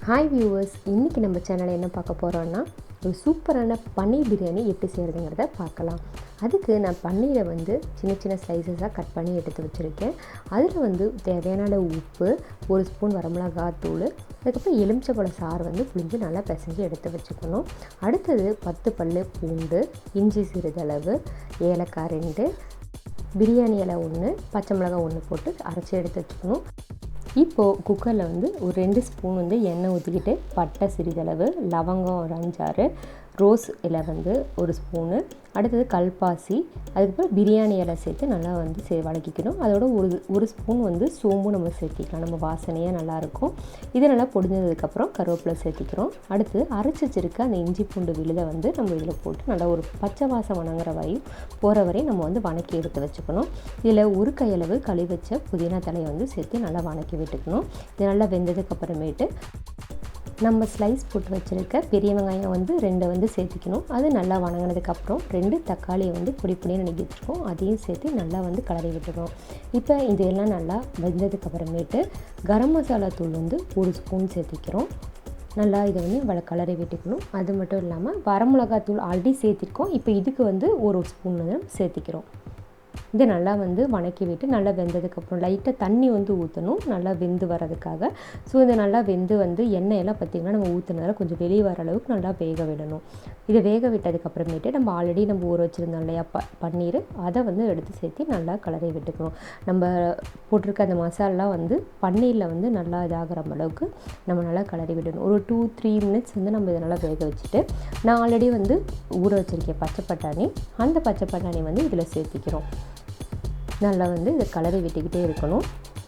Hi viewers, இன்றைக்கி நம்ம சேனலில் என்ன பார்க்க போகிறோன்னா ஒரு சூப்பரான பன்னீர் பிரியாணி எப்படி செய்கிறதுங்கிறத பார்க்கலாம். அதுக்கு நான் பன்னீரை சின்ன சின்ன ஸ்லைசஸாக கட் பண்ணி எடுத்து வச்சுருக்கேன். அதில் தேவையான உப்பு, 1 ஸ்பூன் வரமிளகாத்தூள், அதுக்கப்புறம் எலுமிச்சைப்பழ சாறு புழிஞ்சு நல்லா பிசைஞ்சு எடுத்து வச்சுக்கணும். அடுத்தது 10 பல் பூண்டு, இஞ்சி சிறிதளவு, ஏலக்காய் 2, பிரியாணி இலை 1, பச்சை மிளகாய் 1 போட்டு அரைச்சி எடுத்து வச்சுக்கணும். இப்போது குக்கரில் ஒரு 2 ஸ்பூன் எண்ணெய் ஊற்றிக்கிட்டு பட்டை சிறிதளவு, லவங்கம் ஒரு 5-6, ரோஸ் இலை 1 ஸ்பூனு, அடுத்தது கல்பாசி, அதுக்கப்புறம் பிரியாணி இலை சேர்த்து நல்லா வதக்கிக்கணும். அதோட ஒரு ஸ்பூன் சோம்பு நம்ம சேர்த்திக்கலாம், நம்ம வாசனையாக நல்லாயிருக்கும். இது நல்லா பொடிஞ்சதுக்கப்புறம் கருவேப்பிலை சேர்த்திக்கிறோம். அடுத்து அரைச்சி வச்சிருக்க அந்த இஞ்சி பூண்டு விழுதை நம்ம இதில் போட்டு நல்லா ஒரு பச்சை வாசம் வணங்குற வரையும் போகிற வரையும் நம்ம வணக்கி எடுத்து வச்சுக்கணும். இதில் ஒரு கையளவு கழுவி வச்ச புதினா தலையை சேர்த்து நல்லா வணக்கி விட்டுக்கணும். இது நல்லா வெந்ததுக்கப்புறமேட்டு நம்ம ஸ்லைஸ் போட்டு வச்சுருக்க பெரிய வெங்காயம் 2 சேர்த்திக்கணும். அது நல்லா வணங்கினதுக்கப்புறம் 2 தக்காளியை பொடி பொடியாக நறுக்கி வச்சுருக்கோம், அதையும் சேர்த்து நல்லா கலரி விட்டுக்கணும். இப்போ இதெல்லாம் நல்லா வெந்ததுக்கப்புறமேட்டு கரம் மசாலா தூள் 1 ஸ்பூன் சேர்த்திக்கிறோம். நல்லா இதை கலரி விட்டுக்கணும். அது மட்டும் இல்லாமல் வரமிளகாத்தூள் ஆல்ரெடி சேர்த்திருக்கோம், இப்போ இதுக்கு 1 ஸ்பூன் சேர்த்திக்கிறோம். இதை நல்லா வணக்கி விட்டு நல்லா வெந்ததுக்கப்புறம் லைட்டாக தண்ணி ஊற்றணும், நல்லா வெந்து வரதுக்காக. ஸோ இதை நல்லா வெந்து எண்ணெயெல்லாம் பார்த்திங்கன்னா நம்ம ஊற்றுனதில் கொஞ்சம் வெளியே வர அளவுக்கு நல்லா வேக விடணும். இதை வேக விட்டதுக்கப்புறமேட்டு நம்ம ஆல்ரெடி ஊற வச்சுருந்தோம் இல்லையா பன்னீர், அதை எடுத்து சேர்த்து நல்லா கலரி விட்டுக்கணும். நம்ம போட்டிருக்க அந்த மசாலெலாம் பன்னீரில் நல்லா இதாகிற அளவுக்கு நம்ம நல்லா கலரி விடணும். ஒரு 2-3 மினிட்ஸ் நம்ம இதை நல்லா வேக வச்சுட்டு நான் ஆல்ரெடி ஊற வச்சுருக்கேன் பச்சை பட்டாணி, அந்த பச்சை பட்டாணி இதில் சேர்த்திக்கிறோம். நல்லா இதை கலரி விட்டுக்கிட்டே இருக்கணும்.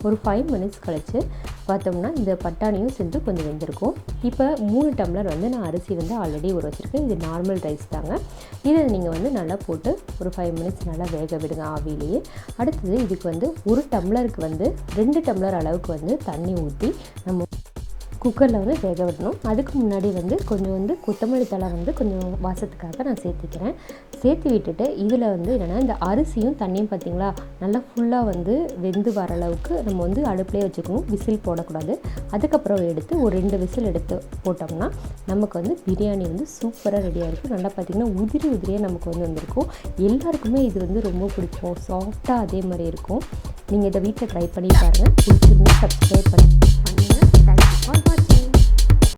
ஒரு 5 மினிட்ஸ் கழித்து பார்த்தோம்னா இந்த பட்டாணியும் சேர்ந்து கொஞ்சம் வெந்திருக்கும். இப்போ 3 டம்ளர் நான் அரிசி ஆல்ரெடி ஊற வச்சுருக்கேன். இது நார்மல் ரைஸ் தாங்க. இதை நீங்கள் நல்லா போட்டு ஒரு 5 மினிட்ஸ் நல்லா வேக விடுங்க ஆவிலேயே. அடுத்தது இதுக்கு 1 டம்ளருக்கு 2 டம்ளர் அளவுக்கு தண்ணி ஊற்றி நம்ம குக்கரில் வேக விடணும். அதுக்கு முன்னாடி கொஞ்சம் கொத்தமல்லி தழை கொஞ்சம் வாசத்துக்காக நான் சேர்த்திக்கிறேன். சேர்த்து விட்டுட்டு இதில் என்னென்னா இந்த அரிசியும் தண்ணியும் பார்த்திங்களா நல்லா ஃபுல்லாக வெந்து வர அளவுக்கு நம்ம அடுப்புலேயே வச்சுக்கணும், விசில் போடக்கூடாது. அதுக்கப்புறம் எடுத்து ஒரு 2 விசில் எடுத்து போட்டோம்னா நமக்கு பிரியாணி சூப்பராக ரெடியாக இருக்கும். நல்லா பார்த்திங்கன்னா உதிரியாக நமக்கு வந்திருக்கும். எல்லாருக்குமே இது ரொம்ப பிடிக்கும், சாஃப்டாக அதே மாதிரி இருக்கும். நீங்கள் இதை வீட்டில் ட்ரை பண்ணி பாருங்கள். பிடிச்சிருந்து சப்ஸ்கிரைப் பண்ணி